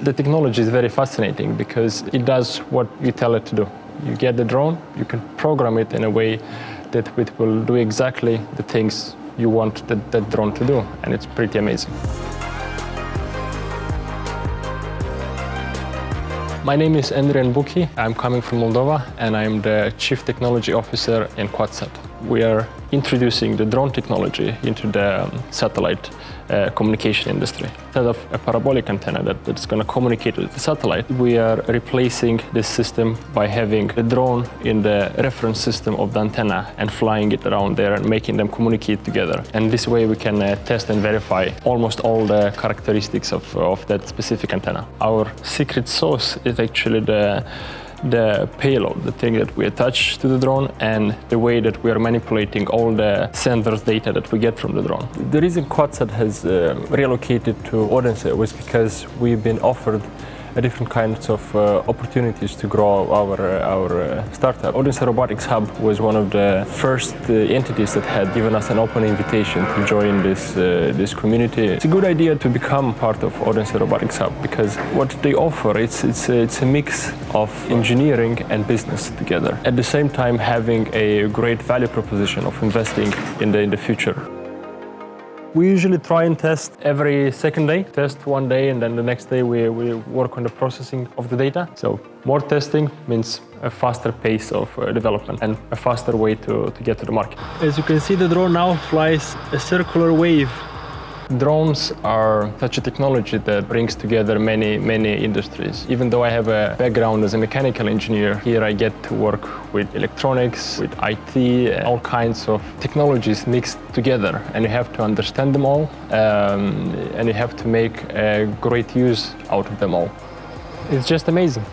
The technology is very fascinating because it does what you tell it to do. You get the drone, you can program it in a way that it will do exactly the things you want that drone to do, and it's pretty amazing. My name is Andrian Buchi. I'm coming from Moldova, and I'm the Chief Technology Officer in QuadSAT. We are introducing the drone technology into the satellite communication industry. Instead of a parabolic antenna that's going to communicate with the satellite, we are replacing this system by having the drone in the reference system of the antenna and flying it around there and making them communicate together. And this way we can test and verify almost all the characteristics of that specific antenna. Our secret sauce is actually the payload, the thing that we attach to the drone, and the way that we are manipulating all the sensors data that we get from the drone. The reason QuadSAT has relocated to Odense was because we've been offered different kinds of opportunities to grow our startup. Odense Robotics Hub was one of the first entities that had given us an open invitation to join this community. It's a good idea to become part of Odense Robotics Hub because what they offer, it's a mix of engineering and business together. At the same time, having a great value proposition of investing in the future. We usually try and test every second day. Test one day and then the next day we work on the processing of the data. So more testing means a faster pace of development and a faster way to get to the market. As you can see, the drone now flies a circular wave. Drones are such a technology that brings together many industries. Even though I have a background as a mechanical engineer, here I get to work with electronics, with IT, and all kinds of technologies mixed together. And you have to understand them all, and you have to make a great use out of them all. It's just amazing.